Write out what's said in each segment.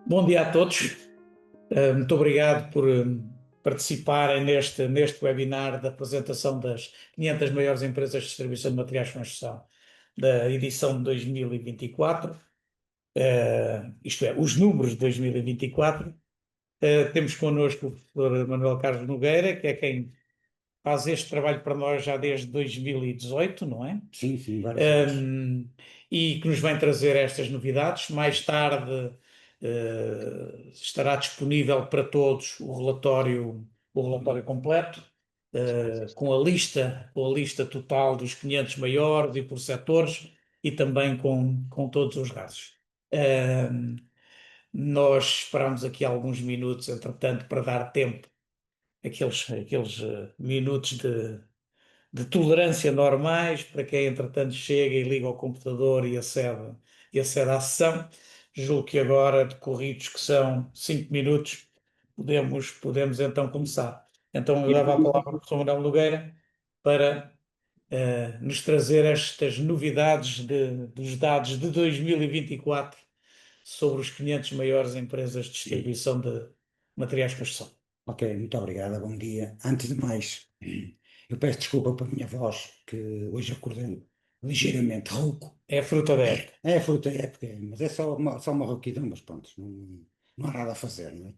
Bom dia a todos. Muito obrigado por participarem neste webinar da apresentação das 500 maiores empresas de distribuição de materiais de construção da edição de 2024, isto é, os números de 2024. Temos connosco o professor Manuel Carlos Nogueira, que é quem faz este trabalho para nós já desde 2018, não é? Sim, sim, vários anos. E que nos vem trazer estas novidades. Mais tarde, estará disponível para todos o relatório completo, com a lista total dos 500 maiores e por setores e também com todos os rasos. Nós esperamos aqui alguns minutos, entretanto, para dar tempo, aqueles minutos de tolerância normais para quem, entretanto, chega e liga ao computador e acede à sessão. Julgo que agora, decorridos que são 5 minutos, podemos então começar. Então, eu levo a palavra ao professor Manuel Nogueira para nos trazer estas novidades dos dados de 2024 sobre os 500 maiores empresas de distribuição de materiais de construção. Ok, muito obrigada, bom dia. Antes de mais, eu peço desculpa pela minha voz, que hoje acordei ligeiramente rouco. É a fruta da época. É fruta, é porque, mas é só uma rouquidão, mas pronto, não há nada a fazer, não é?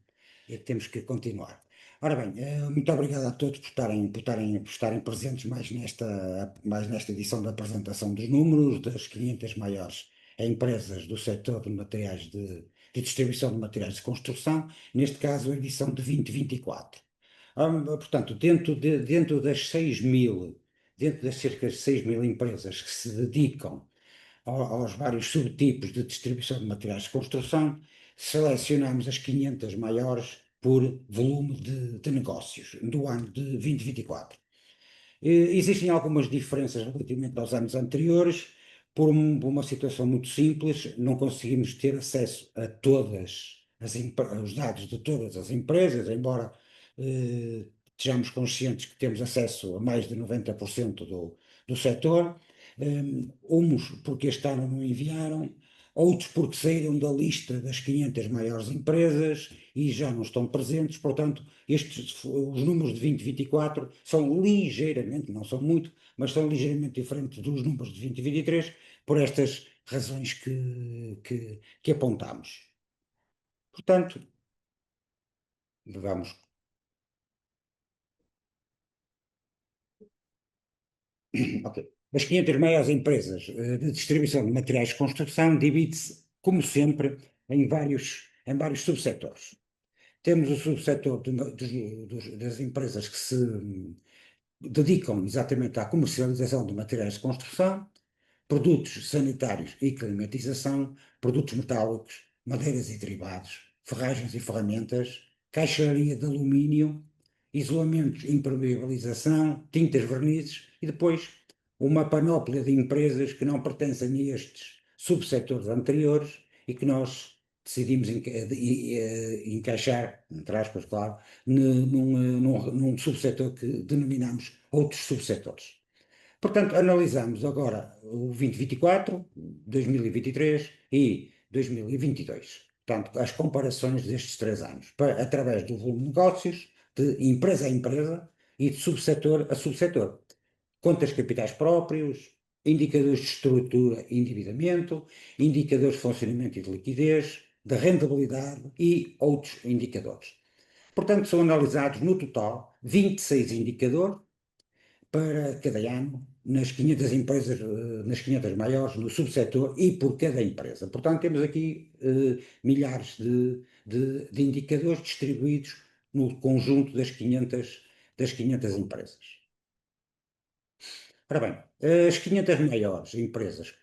E temos que continuar. Ora bem, muito obrigado a todos por estarem presentes mais nesta edição da apresentação dos números das 500 maiores empresas do setor de materiais de distribuição de materiais de construção, neste caso a edição de 2024. Portanto, dentro das cerca de 6.000 empresas que se dedicam aos vários subtipos de distribuição de materiais de construção, selecionamos as 500 maiores por volume de negócios do ano de 2024. Existem algumas diferenças relativamente aos anos anteriores, por uma situação muito simples, não conseguimos ter acesso a os dados de todas as empresas, embora estejamos conscientes que temos acesso a mais de 90% do setor. Uns porque este ano não enviaram, outros porque saíram da lista das 500 maiores empresas e já não estão presentes. Portanto, os números de 2024 são ligeiramente, não são muito, mas são ligeiramente diferentes dos números de 2023 por estas razões que apontamos. Portanto, vamos. Ok. As 500 maiores empresas de distribuição de materiais de construção divide-se, como sempre, em vários subsetores. Temos o subsetor das empresas que se dedicam exatamente à comercialização de materiais de construção, produtos sanitários e climatização, produtos metálicos, madeiras e derivados, ferragens e ferramentas, caixaria de alumínio, isolamentos, impermeabilização, tintas, vernizes e depois uma panóplia de empresas que não pertencem a estes subsetores anteriores e que nós decidimos encaixar, entre aspas, claro, num subsetor que denominamos outros subsetores. Portanto, analisamos agora o 2024, 2023 e 2022. Portanto, as comparações destes 3 anos, através do volume de negócios, de empresa a empresa e de subsetor a subsetor. Contas capitais próprios, indicadores de estrutura e endividamento, indicadores de funcionamento e de liquidez, de rentabilidade e outros indicadores. Portanto, são analisados no total 26 indicadores para cada ano nas 500 empresas, nas 500 maiores, no subsetor e por cada empresa. Portanto, temos aqui milhares de indicadores distribuídos no conjunto das 500 empresas. Ora bem, as 500 maiores empresas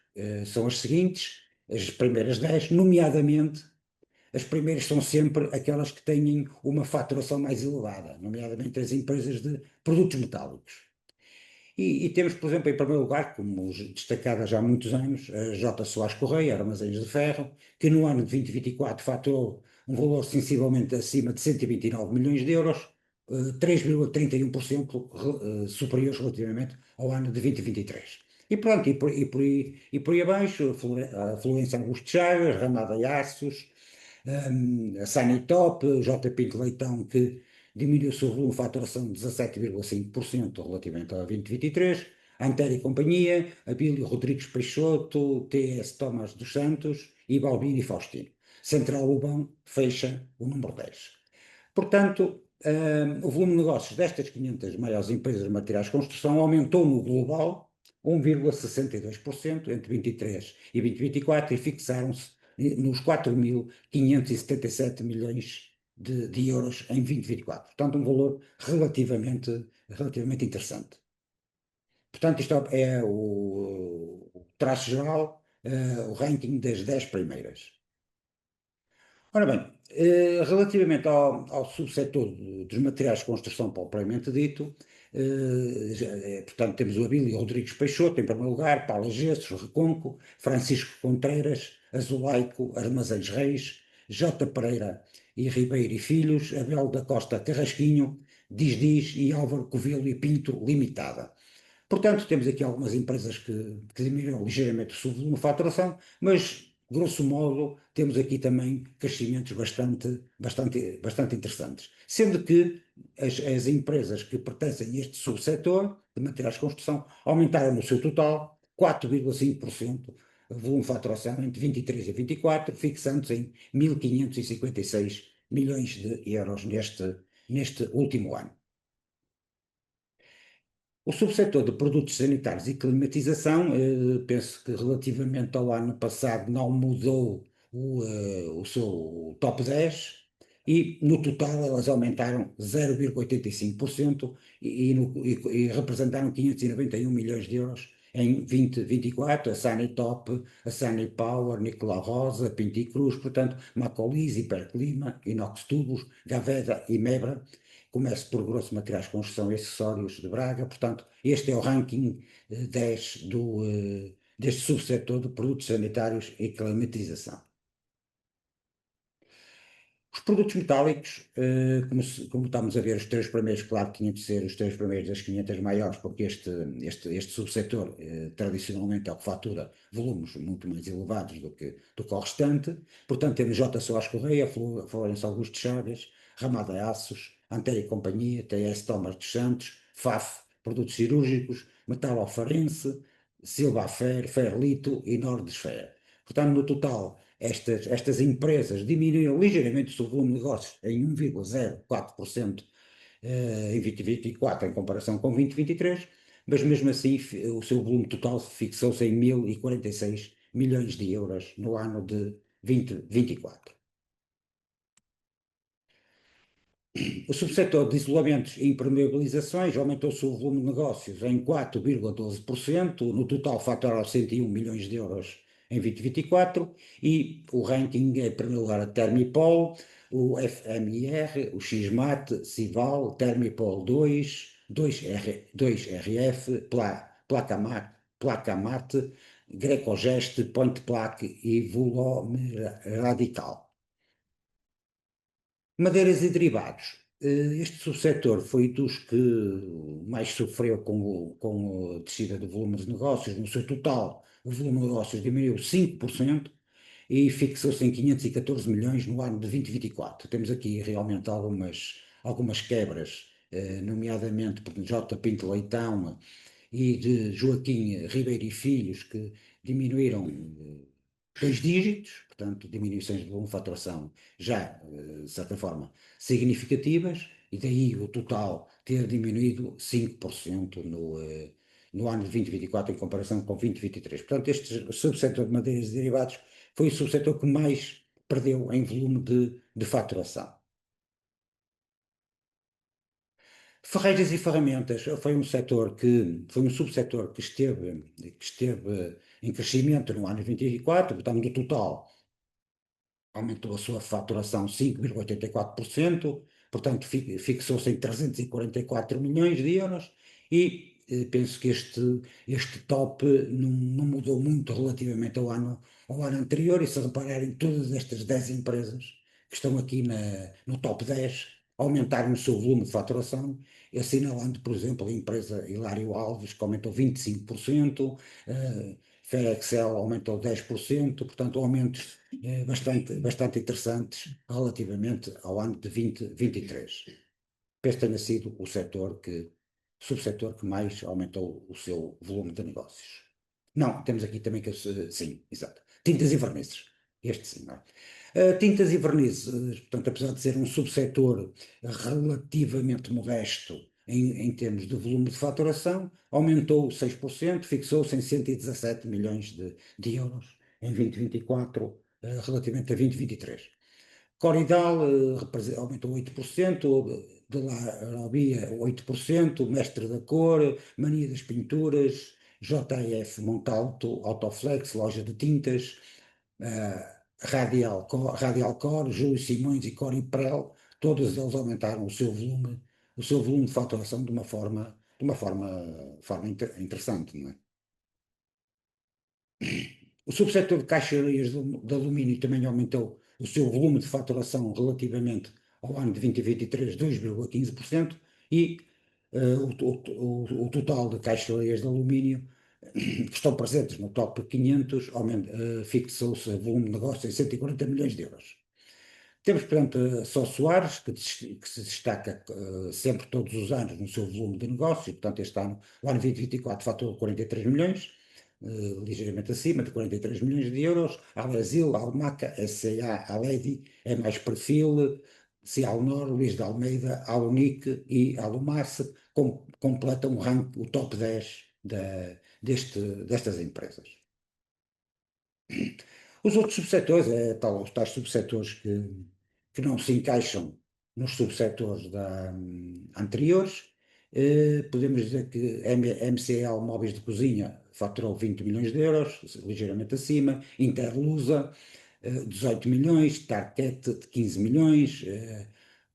são as seguintes, as primeiras 10, nomeadamente, as primeiras são sempre aquelas que têm uma faturação mais elevada, nomeadamente as empresas de produtos metálicos. E temos, por exemplo, em primeiro lugar, como destacada já há muitos anos, a J. Soares Correia, Armazéns de Ferro, que no ano de 2024 faturou um valor sensivelmente acima de 129 milhões de euros, 3,31% superiores relativamente ao ano de 2023. E pronto, e por aí abaixo, a Florêncio Augusto Chagas, Ramada e Aços, A Sanitop, J. Pinto Leitão, que diminuiu o seu volume de faturação de 17,5% relativamente a 2023, a Antero e Companhia, Abílio Rodrigues Peixoto, T.S. Tomás dos Santos e Balbini Faustino. Central Lobão fecha o número 10. Portanto, o volume de negócios destas 500 maiores empresas de materiais de construção aumentou no global 1,62% entre 23 e 2024 e fixaram-se nos 4.577 milhões de euros em 2024. Portanto, um valor relativamente interessante. Portanto, isto é o traço geral, o ranking das 10 primeiras. Ora bem, relativamente ao subsetor dos materiais de construção propriamente dito, portanto, temos o Abílio Rodrigues Peixoto, em primeiro lugar, Paula Gessos, Reconco, Francisco Contreiras, Azulaico, Armazéns Reis, J. Pereira e Ribeiro e Filhos, Abel da Costa Carrasquinho, Diz e Álvaro Covelho e Pinto Limitada. Portanto, temos aqui algumas empresas que diminuíram ligeiramente o seu volume de faturação, mas, grosso modo, temos aqui também crescimentos bastante interessantes. Sendo que as empresas que pertencem a este subsetor de materiais de construção aumentaram no seu total 4,5% o volume de faturação entre 23 e 24, fixando-se em 1.556 milhões de euros neste último ano. O subsetor de produtos sanitários e climatização, penso que relativamente ao ano passado não mudou o seu top 10 e no total elas aumentaram 0,85% e representaram 591 milhões de euros em 2024, a Sanitop, a Sanipower, Nicolau Rosa, Pinticruz, portanto, Macolise, Hiperclima, Inox Tubos, Gaveta e Mebra. Começo por Grosso Materiais de Construção e Acessórios de Braga, portanto, este é o ranking 10 deste subsetor de produtos sanitários e climatização. Os produtos metálicos, como estamos a ver, os três primeiros, claro, tinham de ser os três primeiros das 500 maiores, porque este subsetor tradicionalmente é o que fatura volumes muito mais elevados do que o restante. Portanto, temos J. Soares Correia, Florencio Augusto Chaves, Ramada Aços, Antero e Companhia, TS Thomas dos Santos, FAF, Produtos Cirúrgicos, Metal Alfarense, Silva Fer, Ferlito e Nordesfer. Portanto, no total, estas empresas diminuíram ligeiramente o seu volume de negócios em 1,04% em 2024 em comparação com 2023, mas mesmo assim o seu volume total fixou-se em 1.046 milhões de euros no ano de 2024. O subsetor de isolamentos e impermeabilizações aumentou o seu volume de negócios em 4,12%, no total faturaram 101 milhões de euros em 2024, e o ranking é, em primeiro lugar, a Termipol, o FMIR, o XMAT, Cival, Termipol 2RF, Placamate, Grecogest, Point Plaque e Vulome Radical. Madeiras e derivados. Este subsetor foi dos que mais sofreu com a descida do volume de negócios. No seu total, o volume de negócios diminuiu 5% e fixou-se em 514 milhões no ano de 2024. Temos aqui realmente algumas quebras, nomeadamente por J. Pinto Leitão e de Joaquim Ribeiro e Filhos, que diminuíram dois dígitos, portanto, diminuições de volume de faturação já, de certa forma, significativas, e daí o total ter diminuído 5% no ano de 2024 em comparação com 2023. Portanto, este subsetor de madeiras e derivados foi o subsetor que mais perdeu em volume de faturação. Ferreiras e ferramentas foi um subsetor que esteve em crescimento no ano de 2024, portanto, no total aumentou a sua faturação 5,84%, portanto fixou-se em 344 milhões de euros e penso que este top não mudou muito relativamente ao ano anterior, e se repararem, todas estas 10 empresas que estão aqui no top 10 aumentaram o seu volume de faturação, assinalando, por exemplo, a empresa Hilário Alves, que aumentou 25%, Excel aumentou 10%, portanto, aumentos bastante interessantes relativamente ao ano de 2023. Penso que tenha sido subsetor que mais aumentou o seu volume de negócios. Não, temos aqui também sim, exato. Tintas e vernizes. Este sim, não é? Tintas e vernizes, portanto, apesar de ser um subsetor relativamente modesto em termos de volume de faturação, aumentou 6%, fixou-se em 117 milhões de euros em 2024, relativamente a 2023. Coridal aumentou 8%, De La Robia 8%, Mestre da Cor, Mania das Pinturas, JF Montalto, Autoflex, Loja de Tintas, Radial Cor, Júlio Simões e Coriprel, todos eles aumentaram o seu volume de faturação de uma forma interessante, não é? O subsetor de caixarias de alumínio também aumentou o seu volume de faturação relativamente ao ano de 2023, 2,15%, e o total de caixarias de alumínio que estão presentes no top 500 fixou-se o volume de negócio em 140 milhões de euros. Temos, portanto, só Soares, que se destaca sempre, todos os anos, no seu volume de negócio, e, portanto, este ano, o ano 2024, faturou 43 milhões, ligeiramente acima de 43 milhões de euros. Brasil, Almaca, SCA, Aledi, é mais perfil, Cialnor, Luís de Almeida, Alunic e Alumace completam o top 10 destas empresas. Os outros subsetores, os tais subsetores que não se encaixam nos subsetores anteriores, podemos dizer que MCL Móveis de Cozinha faturou 20 milhões de euros, ligeiramente acima, Interlusa 18 milhões, Target 15 milhões,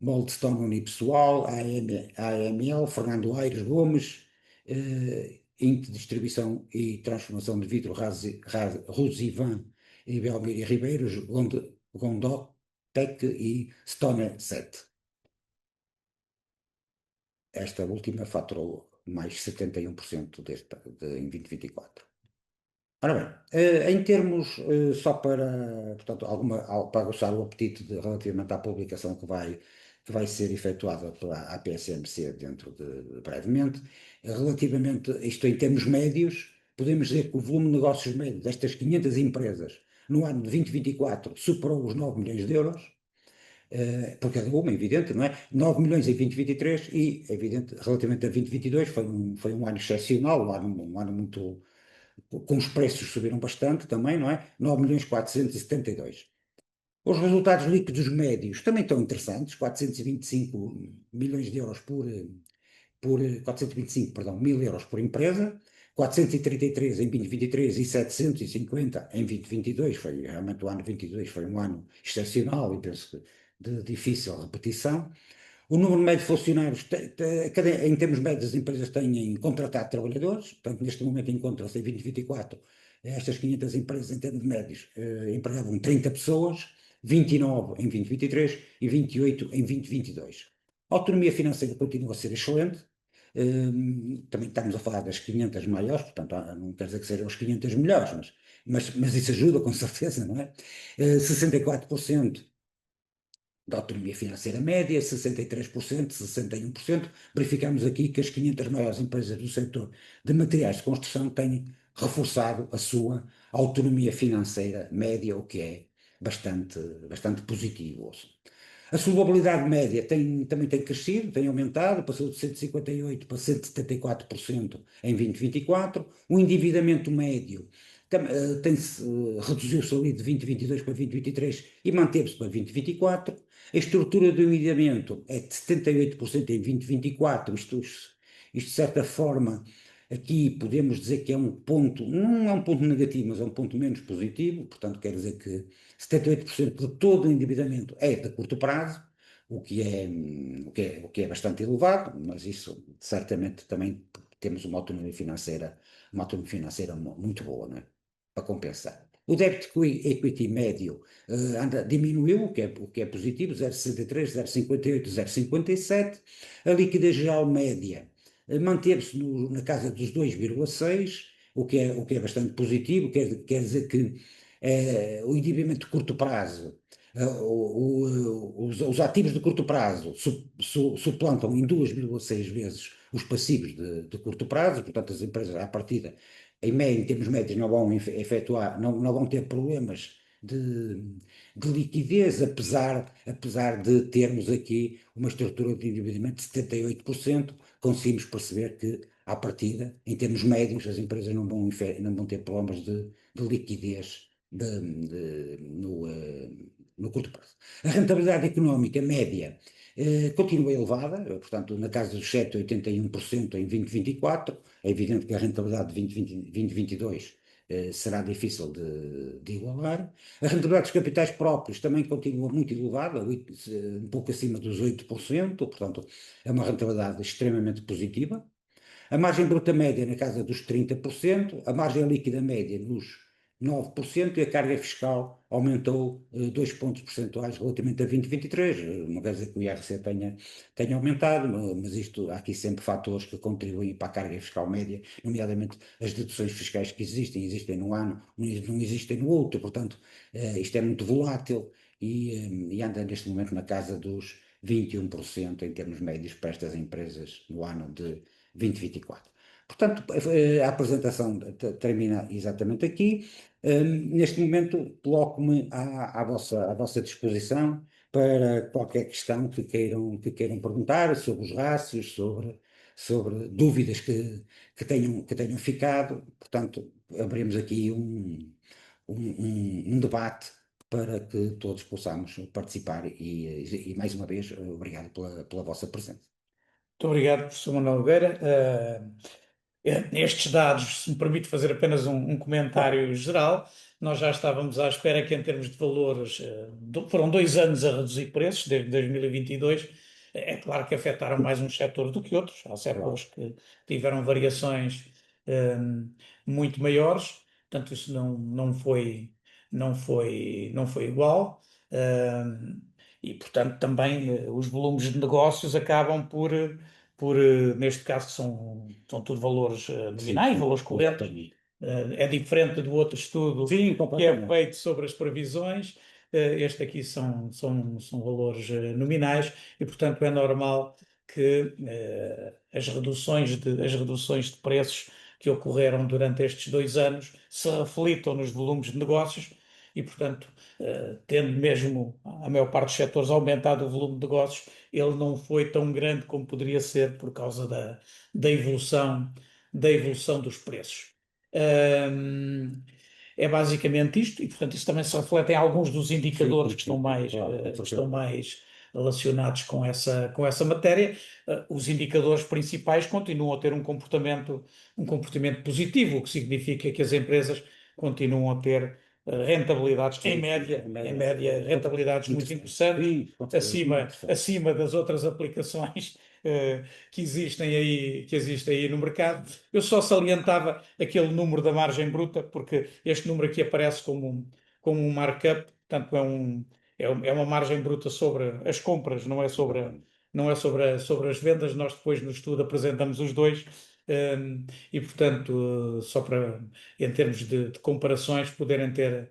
Moldstone Unipessoal, AML, Fernando Aires Gomes, Inc. Distribuição e Transformação de Vidro Rusivan e Belmiro Ribeiros, Gondotec e Stone 7. Esta última faturou mais 71% em 2024. Ora bem, em termos, só portanto, para aguçar o apetite relativamente à publicação que vai ser efetuada pela APSMC dentro de brevemente, relativamente a isto em termos médios, podemos dizer que o volume de negócios médio destas 500 empresas no ano de 2024 superou os 9 milhões de euros, por cada uma, evidente, não é? 9 milhões em 2023 e, evidente, relativamente a 2022 foi um ano excepcional, um ano muito com os preços subiram bastante também, não é? 9 milhões 472. Os resultados líquidos médios também estão interessantes, 425 milhões de euros por 425, perdão, mil euros por empresa, 433 em 2023 e 750 em 2022, realmente o ano 22 foi um ano excepcional e penso que de difícil repetição. O número médio de funcionários, em termos médios, as empresas têm contratado trabalhadores, portanto, neste momento encontram-se em 2024, estas 500 empresas, em termos médios, empregavam 30 pessoas, 29 em 2023 e 28 em 2022. A autonomia financeira continua a ser excelente, também estamos a falar das 500 maiores, portanto, não quer dizer que sejam as 500 melhores, mas isso ajuda com certeza, não é? 64% da autonomia financeira média, 63%, 61%. Verificamos aqui que as 500 maiores empresas do setor de materiais de construção têm reforçado a sua autonomia financeira média, o que é bastante positivo. A solvabilidade média também tem crescido, tem aumentado, passou de 158% para 174% em 2024. O endividamento médio reduziu-se ali de 2022 para 2023 e manteve-se para 2024. A estrutura do endividamento é de 78% em 2024, isto de certa forma, aqui podemos dizer que é um ponto, não é um ponto negativo, mas é um ponto menos positivo, portanto quer dizer que 78% de todo o endividamento é de curto prazo, o que é bastante elevado, mas isso certamente também temos uma autonomia financeira muito boa, não é? Para compensar. O débito equity médio diminuiu, o que é positivo, 0,63, 0,58, 0,57. A liquidez geral média manteve-se na casa dos 2,6. o que é bastante positivo, quer dizer que o endividamento de curto prazo, os ativos de curto prazo suplantam em 2,6 vezes os passivos de curto prazo, portanto as empresas à partida, em média, em termos médios, não vão efetuar, não vão ter problemas de liquidez, apesar de termos aqui uma estrutura de endividamento de 78%, conseguimos perceber que, à partida, em termos médios, as empresas não vão ter problemas de liquidez no curto prazo. A rentabilidade económica média continua elevada, portanto, na casa dos 7,81% em 2024. É evidente que a rentabilidade de 2022 será difícil de igualar. A rentabilidade dos capitais próprios também continua muito elevada, um pouco acima dos 8%, portanto, é uma rentabilidade extremamente positiva. A margem bruta média na casa dos 30%, a margem líquida média nos 9% e a carga fiscal aumentou 2 pontos percentuais relativamente a 2023. Não quer dizer que o IRC tenha aumentado, mas há aqui sempre fatores que contribuem para a carga fiscal média, nomeadamente as deduções fiscais que existem num ano, não existem no outro, portanto, isto é muito volátil e anda neste momento na casa dos 21% em termos médios para estas empresas no ano de 2024. Portanto, a apresentação termina exatamente aqui. Neste momento, coloco-me à vossa disposição para qualquer questão que queiram perguntar sobre os rácios, sobre dúvidas que tenham ficado. Portanto, abrimos aqui um debate para que todos possamos participar e mais uma vez, obrigado pela vossa presença. Muito obrigado, professor Manuel Nogueira. Estes dados, se me permite fazer apenas um Claro, comentário geral, nós já estávamos à espera que, em termos de valores, foram 2 anos a reduzir preços, desde 2022. É claro que afetaram mais um setor do que outros. Há claro. setores que tiveram variações eh, muito maiores, portanto, isso não foi igual. Eh, e, portanto, também os volumes de negócios acabam neste caso, são tudo valores Sim, nominais, sim, valores correntes. exatamente. É diferente do outro estudo Sim, que é completamente. feito sobre as previsões. Este aqui são valores nominais e, portanto, é normal que as reduções de preços que ocorreram durante estes 2 anos se reflitam nos volumes de negócios e, portanto, tendo mesmo a maior parte dos setores aumentado o volume de negócios, ele não foi tão grande como poderia ser por causa da evolução, da evolução dos preços. Ahm, É basicamente isto, e portanto isso também se reflete em alguns dos Sim, indicadores que estão sim, mais, claro, com que estão certeza. mais relacionados com essa matéria. Os indicadores principais continuam a ter um comportamento positivo, o que significa que as empresas continuam a ter rentabilidades, em Sim, sim, média, em média, rentabilidades muito interessante. interessantes, Sim, com certeza, muito acima, interessante. acima das outras aplicações que existem aí no mercado. Eu só salientava aquele número da margem bruta, porque este número aqui aparece como um markup, portanto é uma margem bruta sobre as compras, não é sobre, Exatamente. não é sobre as vendas. Nós depois no estudo apresentamos os dois. E portanto, só para, em termos de comparações, poderem ter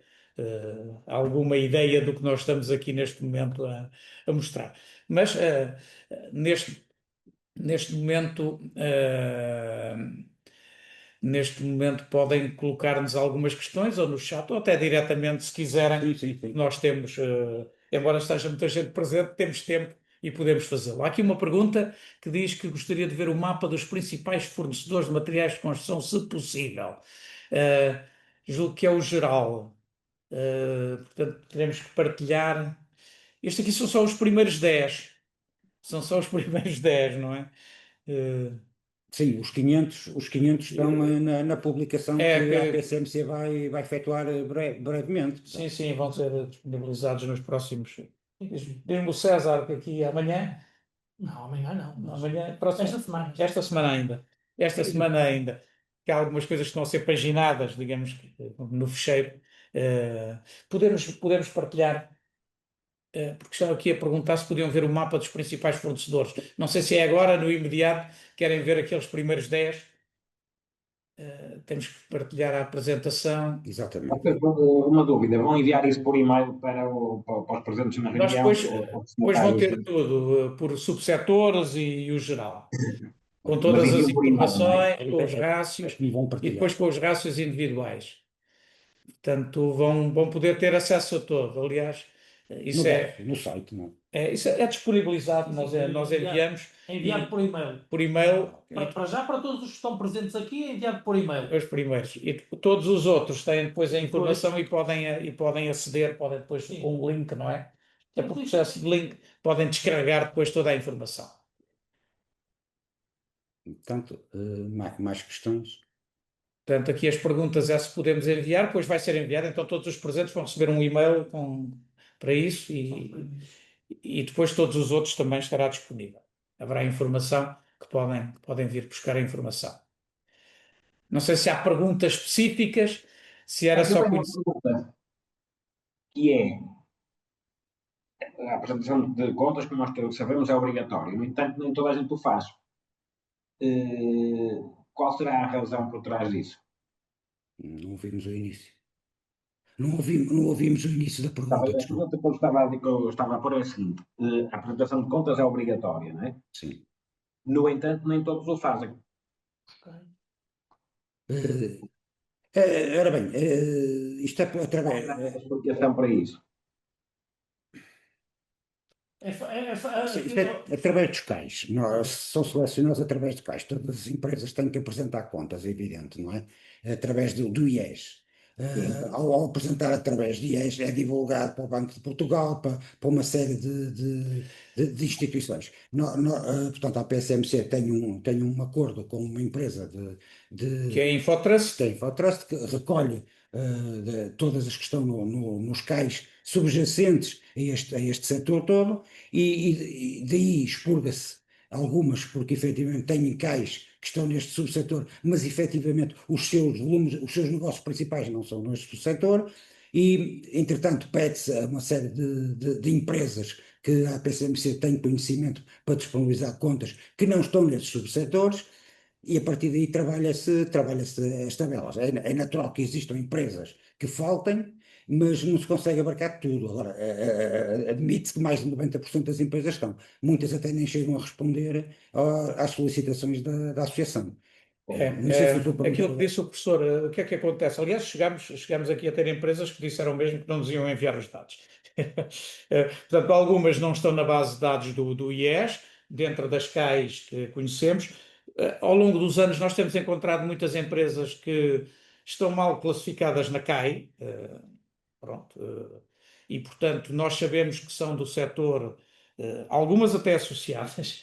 alguma ideia do que nós estamos aqui neste momento a mostrar. Mas neste momento, neste momento podem colocar-nos algumas questões ou no chat ou até diretamente se quiserem. Sim, sim, sim. Nós temos, embora esteja muita gente presente, temos tempo e podemos fazê-lo. Há aqui uma pergunta que diz que gostaria de ver o mapa dos principais fornecedores de materiais de construção, se possível. Uh, Julgo que é o geral. Portanto, teremos que partilhar. Este aqui são só os primeiros 10. São só os primeiros 10, não é? Uh, Sim, os 500 estão na publicação É que a que PCMC vai efetuar brevemente. sim, Portanto, sim, vão ser disponibilizados nos próximos. Diz-me o César que aqui amanhã, Não, amanhã não, mas amanhã, próxima, esta semana. esta semana ainda, esta semana ainda, que há algumas coisas que estão a ser paginadas, digamos, no fecheiro. Eh, podemos partilhar, porque estava aqui a perguntar se podiam ver o mapa dos principais fornecedores. Não sei se é agora, no imediato, querem ver aqueles primeiros 10. temos que partilhar a apresentação. Exatamente. Uma dúvida, vão enviar isso por e-mail para os presentes na Nós reunião, depois, para os depois vão destinatários, ter tudo, por subsetores e o geral, com mas todas as enviam por e-mail, não é? informações, com os É rácios que me vão e partilhar. depois com os rácios individuais. Portanto, vão poder ter acesso a todo. Aliás, No isso é, no site, não. isso é disponibilizado, nós enviamos É enviado por e-mail. por e-mail Para já, para todos os que estão presentes aqui, é enviado por e-mail. os primeiros. E todos os outros têm depois a informação e podem aceder, podem depois Sim. com um link, não é? É por Sim. processo de link, podem descarregar depois toda a informação. Portanto, mais questões? Portanto, aqui as perguntas é se podemos enviar, depois vai ser enviado, então todos os presentes vão receber um e-mail para isso e depois todos os outros também estará disponível. Haverá informação que podem vir buscar a informação. Não sei se há perguntas específicas, se era Eu só tenho uma conhecer. pergunta, que é, a apresentação de contas, como nós todos sabemos, é obrigatório. No entanto, nem toda a gente o faz. Qual será a razão por trás disso? Não ouvimos o início. Não ouvimos o início da A pergunta, desculpa. pergunta que eu estava a pôr é a seguinte: a apresentação de contas é obrigatória, não é? Sim. No entanto, nem todos o fazem. Eh, ora bem, isto é através. Qual é a explicação para isso? Sim, isto é através dos cais. São selecionados através de cais. Todas as empresas têm que apresentar contas, é evidente, não é? Através do IES. Ao apresentar através do IES, é divulgado para o Banco de Portugal, para uma série de instituições. Portanto, a PSMC tem um acordo com uma empresa Que é a Infotrust. tem Infotrust, que recolhe todas as que estão nos cais subjacentes a este setor todo, e daí expurga-se algumas, porque efetivamente têm cais que estão neste subsetor, mas efetivamente os seus volumes, os seus negócios principais não são neste subsetor, e entretanto pede-se a uma série de empresas que a PCMC tem conhecimento para disponibilizar contas que não estão nestes subsetores, e a partir daí trabalha-se as tabelas. É natural que existam empresas que faltem, mas não se consegue abarcar tudo. Agora, admite-se que mais de 90% das empresas estão. Muitas até nem chegam a responder às solicitações da associação. Não sei se estou a Aquilo que perguntar. disse o professor, o que é que acontece? Aliás, chegamos aqui a ter empresas que disseram mesmo que não nos iam enviar os dados. Portanto, algumas não estão na base de dados do IES, dentro das CAIs que conhecemos. Ao longo dos anos, nós temos encontrado muitas empresas que estão mal classificadas na CAI, pronto, e portanto, nós sabemos que são do setor, algumas até associadas,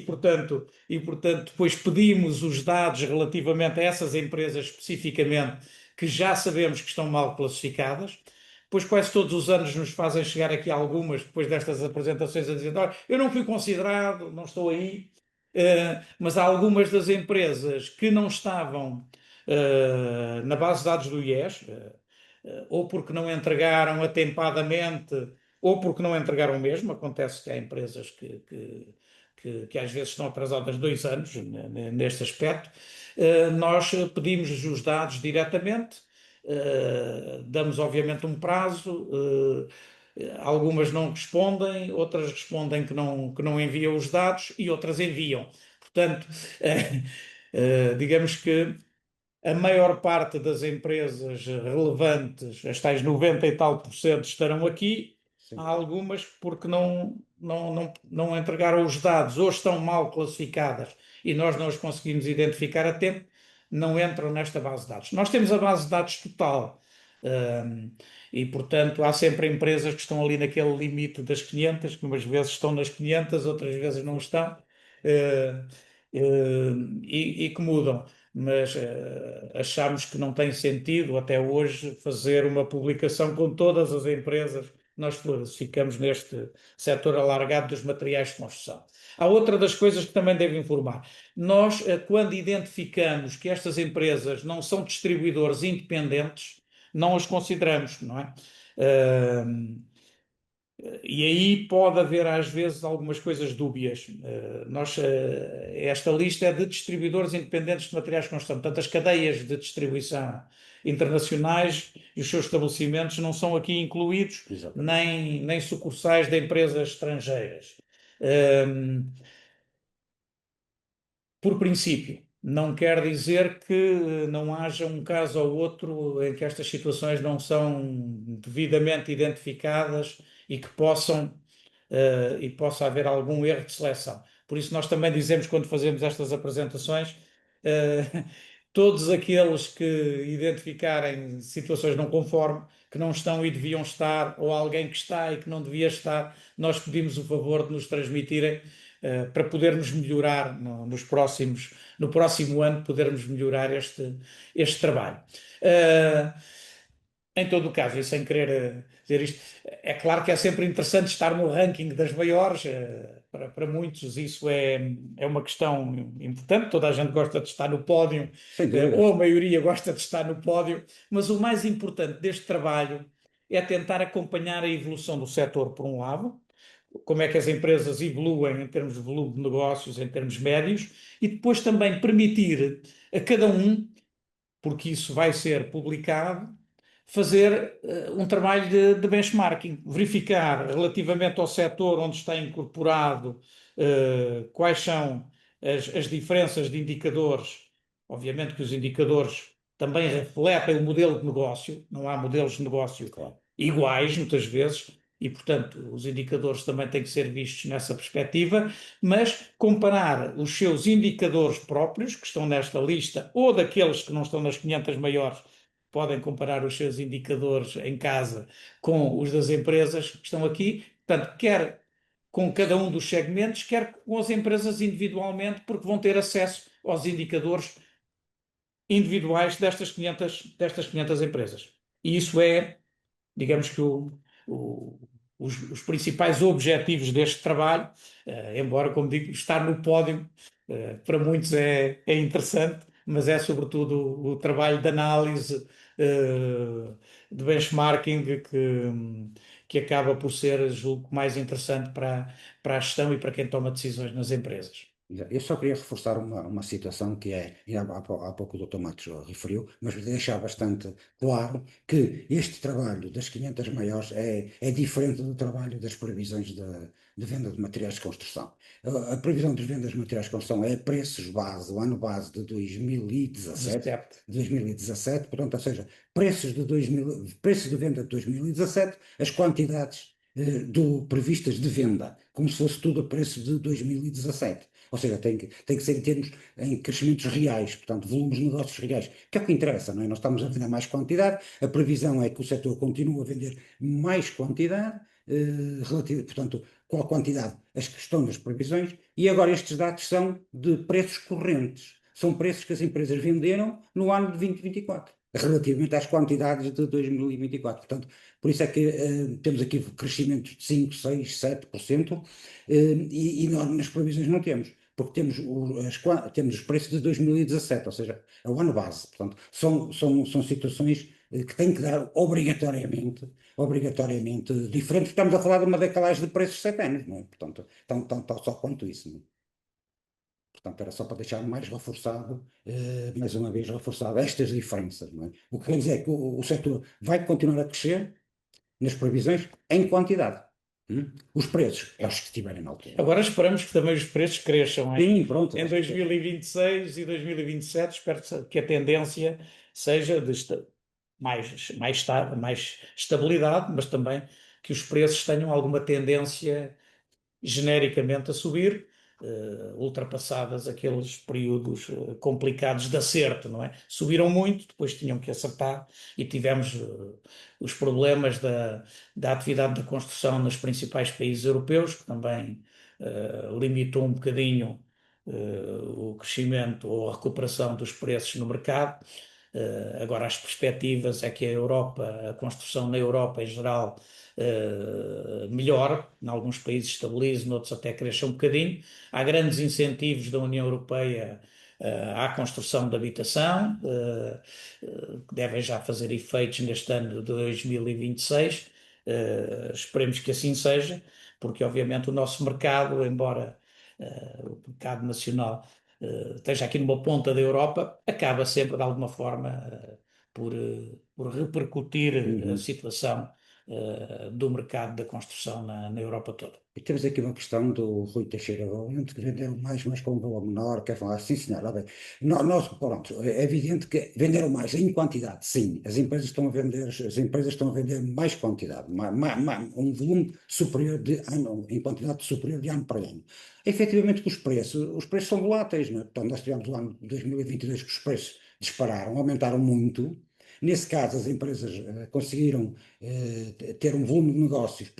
portanto, depois pedimos os dados relativamente a essas empresas especificamente, que já sabemos que estão mal classificadas. Depois, quase todos os anos, nos fazem chegar aqui algumas, depois destas apresentações, a dizer: olha, eu não fui considerado, não estou aí. Mas há algumas das empresas que não estavam na base de dados do IES, ou porque não entregaram atempadamente, ou porque não entregaram mesmo. Acontece que há empresas que às vezes estão atrasadas 2 anos neste aspecto. Nós pedimos os dados diretamente, damos obviamente um prazo. Algumas não respondem, outras respondem que não enviam os dados e outras enviam. Portanto, digamos que a maior parte das empresas relevantes, as tais 90 e tal por cento, estarão aqui. Sim. Há algumas porque não entregaram os dados ou estão mal classificadas e nós não os conseguimos identificar a tempo, não entram nesta base de dados. Nós temos a base de dados total, e, portanto, há sempre empresas que estão ali naquele limite das 500, que umas vezes estão nas 500, outras vezes não estão, uh, e que mudam. Mas achamos que não tem sentido até hoje fazer uma publicação com todas as empresas que nós ficamos neste setor alargado dos materiais de construção. Há outra das coisas que também devo informar. Nós, quando identificamos que estas empresas não são distribuidores independentes, não as consideramos, não é? E aí pode haver às vezes algumas coisas dúbias. Esta lista é de distribuidores independentes de materiais de construção. Portanto, as cadeias de distribuição internacionais e os seus estabelecimentos não são aqui incluídos, Exatamente. nem sucursais de empresas estrangeiras. Hum, por princípio, não quer dizer que não haja um caso ou outro em que estas situações não são devidamente identificadas e que possa haver algum erro de seleção. Por isso, nós também dizemos, quando fazemos estas apresentações, eh, todos aqueles que identificarem situações não conforme, que não estão e deviam estar, ou alguém que está e que não devia estar, nós pedimos o favor de nos transmitirem, para podermos melhorar no próximo ano, podermos melhorar este trabalho. Uh, Em todo o caso, e sem querer dizer isto, é claro que é sempre interessante estar no ranking das maiores. Para muitos isso é uma questão importante. Toda a gente gosta de estar no pódio, Sem dúvida. ou a maioria gosta de estar no pódio, mas o mais importante deste trabalho é tentar acompanhar a evolução do setor, por um lado, como é que as empresas evoluem em termos de volume de negócios, em termos médios, e depois também permitir a cada um, porque isso vai ser publicado, fazer um trabalho de benchmarking, verificar relativamente ao setor onde está incorporado quais são as diferenças de indicadores. Obviamente que os indicadores também refletem o modelo de negócio, não há modelos de negócio Claro. iguais, muitas vezes, e, portanto, os indicadores também têm que ser vistos nessa perspectiva, mas comparar os seus indicadores próprios, que estão nesta lista, ou daqueles que não estão nas 500 maiores, podem comparar os seus indicadores em casa com os das empresas que estão aqui, portanto, quer com cada um dos segmentos, quer com as empresas individualmente, porque vão ter acesso aos indicadores individuais destas 500 empresas. E isso é, digamos que o, os principais objetivos deste trabalho, embora, como digo, estar no pódio, para muitos é interessante, mas é sobretudo o trabalho de análise, de benchmarking, que acaba por ser, julgo, mais interessante para a gestão e para quem toma decisões nas empresas. Eu só queria reforçar uma situação que é, e há pouco o Dr. Matos referiu, mas deixar bastante claro que este trabalho das 500 maiores é diferente do trabalho das previsões de venda de materiais de construção. A previsão das vendas de materiais de construção é preços base, o ano base de 2017, 2017, portanto, ou seja, preços de venda de 2017, as quantidades previstas de venda, como se fosse tudo a preço de 2017. Ou seja, tem que ser em crescimentos reais, portanto, volumes de negócios reais, que é o que interessa, não é? Nós estamos a vender mais quantidade, a previsão é que o setor continue a vender mais quantidade, portanto, qual quantidade? As que estão nas previsões, e agora estes dados são de preços correntes, são preços que as empresas venderam no ano de 2024, relativamente às quantidades de 2024. Portanto, por isso é que temos aqui crescimentos de 5, 6, 7%, e nós nas previsões não temos, porque temos os preços de 2017, ou seja, é o ano base. Portanto, são situações que têm que dar obrigatoriamente diferentes. Estamos a falar de uma decalagem de preços de 7 anos, não é? Portanto, tão só quanto isso, não é? Portanto, era só para deixar mais uma vez reforçado estas diferenças, não é? O que quer dizer é que o setor vai continuar a crescer nas previsões em quantidade. Os preços é os que estiverem na altura. Agora esperamos que também os preços cresçam Sim, pronto. em 2026 e 2027. Espero que a tendência seja de mais estabilidade, mas também que os preços tenham alguma tendência genericamente a subir, ultrapassadas aqueles períodos complicados de acerto, não é? Subiram muito, depois tinham que acertar e tivemos os problemas da atividade da construção nos principais países europeus, que também limitou um bocadinho o crescimento ou a recuperação dos preços no mercado. Agora, as perspectivas é que a construção na Europa em geral, melhor, em alguns países estabilize, noutros até cresça um bocadinho. Há grandes incentivos da União Europeia à construção de habitação, que devem já fazer efeitos neste ano de 2026. Esperemos que assim seja, porque obviamente o nosso mercado, embora o mercado nacional esteja aqui numa ponta da Europa, acaba sempre de alguma forma por repercutir a Uhum. situação do mercado da construção na Europa toda. E temos aqui uma questão do Rui Teixeira Valente, que venderam mais, mas com um valor menor, quer falar, sim senhor, ó bem, pronto, é evidente que venderam mais em quantidade, sim, as empresas estão a vender mais quantidade, um volume superior de ano, em quantidade superior de ano para ano. Efetivamente que os preços são voláteis, não é? Portanto, nós tivemos o ano de 2022 que os preços dispararam, aumentaram muito. Nesse caso, as empresas conseguiram ter um volume de negócios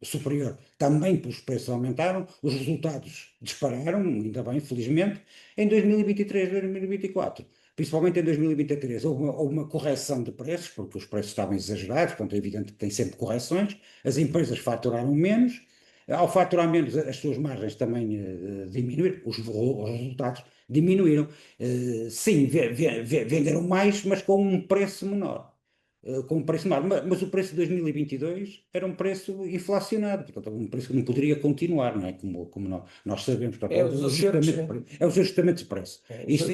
superior também pelos preços aumentaram, os resultados dispararam, ainda bem, felizmente. Em 2023, 2024, principalmente em 2023, houve uma correção de preços, porque os preços estavam exagerados, portanto é evidente que tem sempre correções, as empresas faturaram menos, ao faturar menos as suas margens também diminuíram, os resultados diminuíram. Sim, venderam mais, mas com um preço menor. Com um preço menor, mas o preço de 2022 era um preço inflacionado, portanto, um preço que não poderia continuar, não é? Como nós sabemos, portanto, É os acertos, é os ajustamentos de preço. é, Isso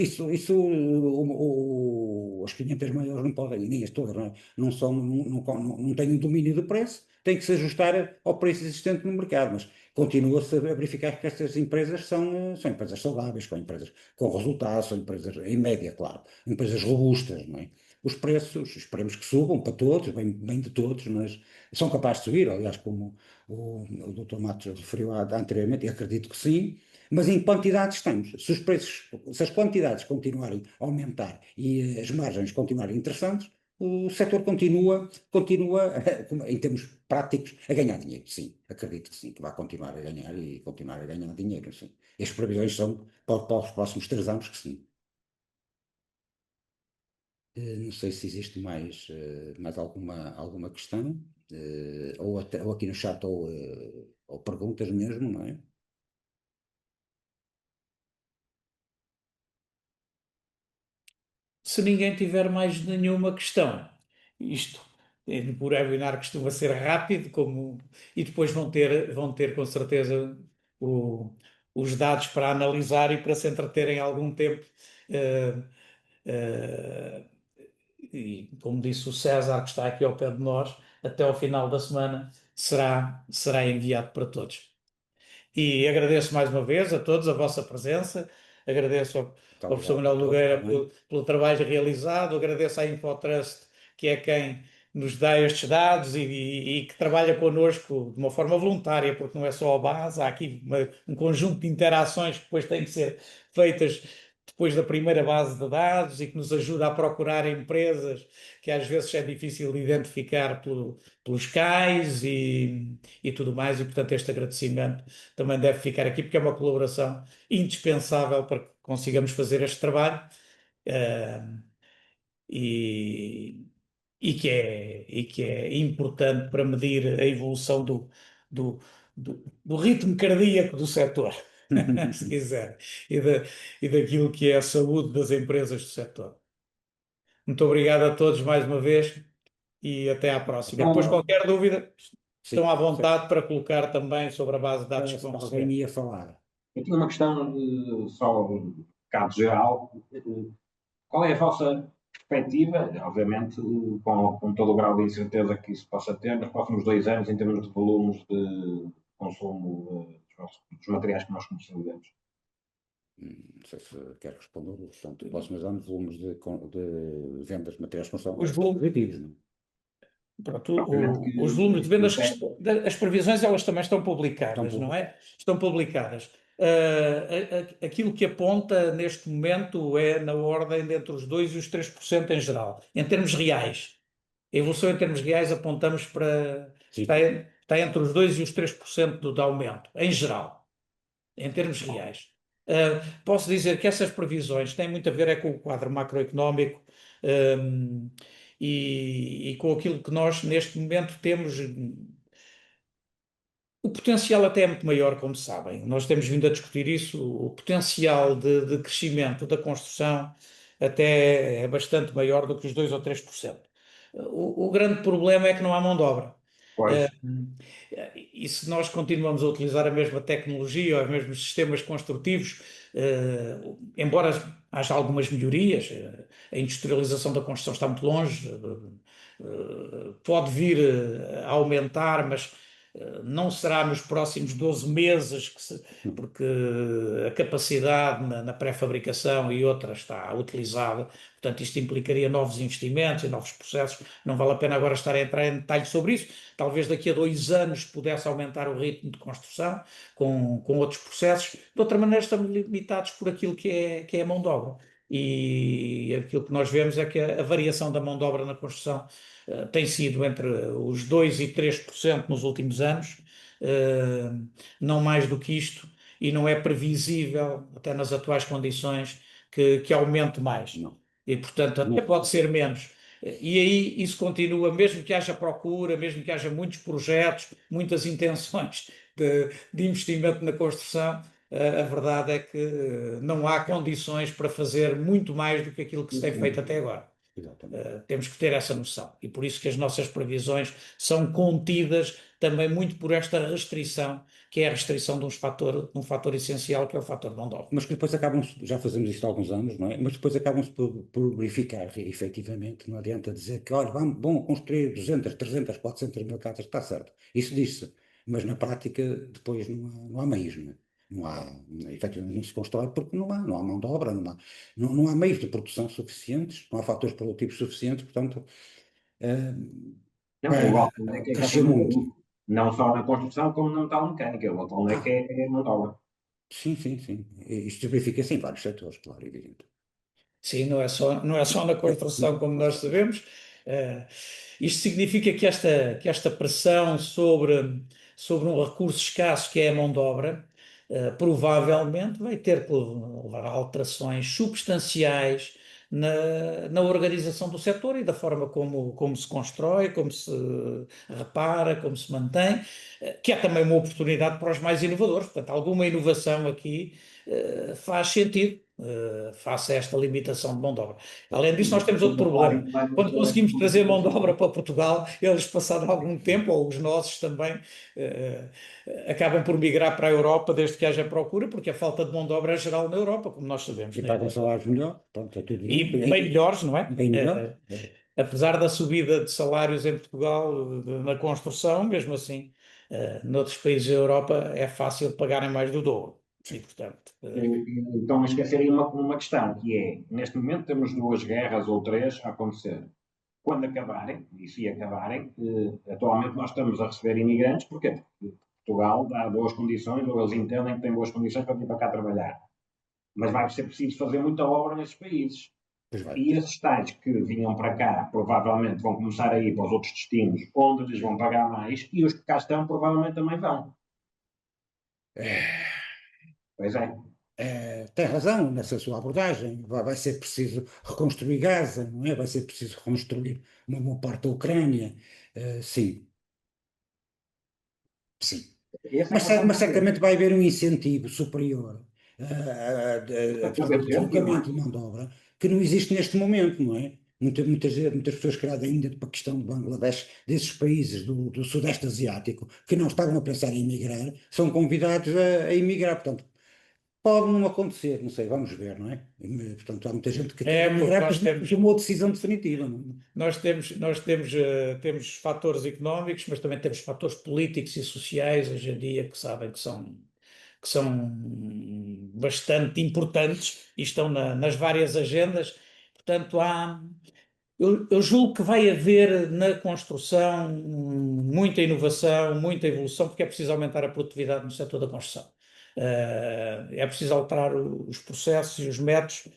as 500 maiores não podem, nem as todas, não é? Não têm um domínio do preço, tem que se ajustar ao preço existente no mercado, mas continua-se a verificar que estas empresas são empresas saudáveis, são empresas com resultados, são empresas, em média, claro, empresas robustas, não é? Os preços, esperemos que subam para todos, bem de todos, mas são capazes de subir, aliás, como o Dr. Matos referiu anteriormente, e acredito que sim, mas em quantidades estamos. Se as quantidades continuarem a aumentar e as margens continuarem interessantes, o setor continua, em termos práticos, a ganhar dinheiro, sim. Acredito que sim, que vai continuar a ganhar e continuar a ganhar dinheiro, sim. E as previsões são para os próximos 3 anos que sim. Não sei se existe mais alguma questão, ou aqui no chat, ou perguntas mesmo, não é? Se ninguém tiver mais nenhuma questão, isto por webinar costuma ser rápido, e depois vão ter com certeza o- os dados para analisar e para se entreterem algum tempo. eh, eh, e como disse o César, que está aqui ao pé de nós, até ao final da semana será enviado para todos. E agradeço mais uma vez a todos a vossa presença, agradeço ao Muito professor obrigado Manuel a todos Nogueira também. pelo trabalho realizado, agradeço à Infotrust, que é quem nos dá estes dados e que trabalha connosco de uma forma voluntária, porque não é só a base, há aqui um conjunto de interações que depois têm que ser feitas depois da primeira base de dados e que nos ajuda a procurar empresas que às vezes é difícil de identificar pelos cais e tudo mais, e portanto este agradecimento também deve ficar aqui, porque é uma colaboração indispensável para que consigamos fazer este trabalho, eh, e, e que é importante para medir a evolução do ritmo cardíaco do setor, se quiser, e daquilo que é a saúde das empresas do setor. Muito obrigado a todos mais uma vez e até à próxima. Depois, Então, qualquer dúvida, estão Sim, à vontade para colocar também sobre a base de dados que parece vão que alguém receber. ia falar. eu tinha uma questão só de caso geral. Qual é a vossa perspectiva, obviamente, com todo o grau de incerteza que isso possa ter, nos próximos 2 anos, em termos de volumes de consumo dos materiais que nós comercializamos? Não sei se quer responder. Portanto, próximos anos, volumes de vendas de materiais de construção Os são volumes, positivos, não pronto, Obviamente os volumes de vendas, que as previsões elas também estão é? Estão publicadas, não públicos. é? Estão publicadas. Aquilo que aponta neste momento é na ordem de entre os 2% e os 3% em geral, em termos reais. A evolução em termos reais apontamos para. Sim. Está entre os 2% e os 3% de aumento, em geral, em termos reais. Posso dizer que essas previsões têm muito a ver é com o quadro macroeconómico, um, e com aquilo que nós neste momento temos. O potencial até é muito maior, como sabem. Nós temos vindo a discutir isso. O potencial de crescimento da construção até é bastante maior do que os 2 ou 3%. O grande problema é que não há mão de obra. Pois, E se nós continuamos a utilizar a mesma tecnologia ou os mesmos sistemas construtivos, embora haja algumas melhorias, a industrialização da construção está muito longe, pode vir a aumentar, mas não será nos próximos 12 meses, porque a capacidade na pré-fabricação e outra está utilizada. Portanto, isto implicaria novos investimentos e novos processos. Não vale a pena agora estar a entrar em detalhes sobre isso. Talvez daqui a 2 anos pudesse aumentar o ritmo de construção com outros processos. De outra maneira, estamos limitados por aquilo que é a mão de obra. E aquilo que nós vemos é que a variação da mão de obra na construção tem sido entre os 2% e 3% nos últimos anos, não mais do que isto, e não é previsível, até nas atuais condições, que aumente mais. Não. E, portanto, até Não. pode ser menos. E aí isso continua, mesmo que haja procura, mesmo que haja muitos projetos, muitas intenções de investimento na construção, a verdade é que não há condições para fazer muito mais do que aquilo que se tem feito até agora. Exatamente. Temos que ter essa noção. E por isso que as nossas previsões são contidas também muito por esta restrição, que é a restrição de um fator essencial, que é o fator de mão de obra. Mas que depois acabam, já fazemos isto há alguns anos, não é? Mas depois acabam-se por verificar, efetivamente, não adianta dizer que, olha, vão construir 200, 300, 400 mil casas, está certo, isso diz-se, mas na prática depois não há meios, não é? Não há, efetivamente não se constrói porque não há mão de obra, não há meios de produção suficientes, não há fatores produtivos suficientes, portanto, não, o para bottleneck é crescer muito. efetivamente não só na construção, como na metalmecânica. O bottleneck Ah, é a mão de obra. sim, sim, sim. Isto verifica-se em vários setores, claro, evidente. Sim, não é só na construção, como nós sabemos. Eh, Isto significa que esta pressão sobre um recurso escasso, que é a mão de obra, provavelmente vai ter que levar a alterações substanciais na organização do setor e da forma como se constrói, como se repara, como se mantém, que é também uma oportunidade para os mais inovadores. Portanto, alguma inovação aqui faz sentido, face a esta limitação de mão de obra. Além disso, nós temos outro problema. Quando conseguimos trazer mão de obra para Portugal, eles, passado algum tempo, ou os nossos também, eh, acabam por migrar para a Europa desde que haja procura, porque a falta de mão de obra é geral na Europa, como nós sabemos, E né? pagam salários melhor, pronto, é tudo E bem. bem melhores, não é? Bem melhor. Apesar da subida de salários em Portugal, na construção, mesmo assim, noutros países da Europa é fácil pagarem mais do dobro. E, portanto, Então, a esquecer aí uma questão, que é, neste momento temos 2 guerras ou 3 a acontecer. Quando acabarem, e se acabarem, atualmente nós estamos a receber imigrantes, porquê? Porque Portugal dá boas condições, ou eles entendem que têm boas condições para vir para cá trabalhar. Mas vai ser preciso fazer muita obra nesses países. Pois vai. E esses tais que vinham para cá, provavelmente vão começar a ir para os outros destinos, onde lhes vão pagar mais, e os que cá estão, provavelmente também vão. Pois é. Tem razão nessa sua abordagem. Vai ser preciso reconstruir Gaza, não é? Vai ser preciso reconstruir uma boa parte da Ucrânia. Sim, sim. Essa é Mas, que é a mas questão. certamente vai haver um incentivo superior de Talvez deslocamento de mão de obra que não existe neste momento, não é? Muitas pessoas, calhar, ainda do Paquistão, de Bangladesh, desses países do Sudeste Asiático, que não estavam a pensar em emigrar, são convidados a emigrar. Portanto, pode não acontecer, não sei, vamos ver, não é? Portanto, há muita gente que quer porque emigrar, nós pois não temos, tomou a decisão definitiva, não é? nós temos fatores económicos, mas também temos fatores políticos e sociais hoje em dia que sabem que são bastante importantes e estão nas várias agendas. Portanto, eu julgo que vai haver na construção muita inovação, muita evolução, porque é preciso aumentar a produtividade no setor da construção. É preciso alterar os processos e os métodos,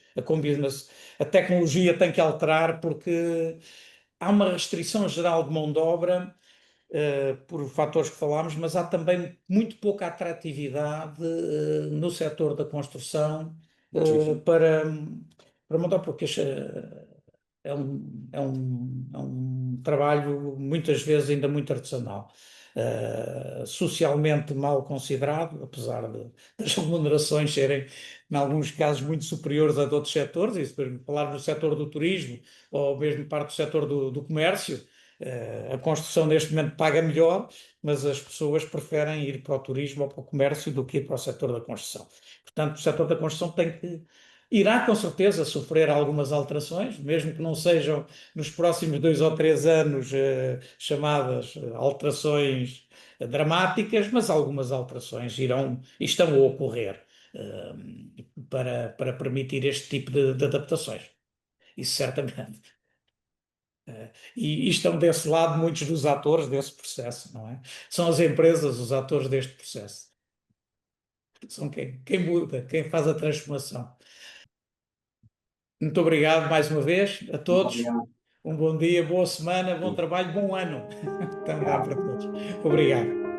a tecnologia tem que alterar, porque há uma restrição geral de mão de obra, por fatores que falámos, mas há também muito pouca atratividade no setor da construção Sim, sim. para mão de obra, porque é um trabalho muitas vezes ainda muito artesanal. Socialmente mal considerado, apesar das remunerações serem, em alguns casos, muito superiores a de outros setores, e se falar no setor do turismo ou mesmo parte do setor do comércio, A construção neste momento paga melhor, mas as pessoas preferem ir para o turismo ou para o comércio do que ir para o setor da construção. Portanto, o setor da construção irá com certeza sofrer algumas alterações, mesmo que não sejam nos próximos 2 ou 3 anos chamadas alterações dramáticas, mas algumas alterações irão e estão a ocorrer para permitir este tipo de adaptações. Isso certamente. E estão desse lado muitos dos atores desse processo, não é? São as empresas os atores deste processo. São quem muda, quem faz a transformação. Muito obrigado mais uma vez a Muito todos. obrigado. Um bom dia, boa semana, bom trabalho, bom ano. Também para todos. Obrigado.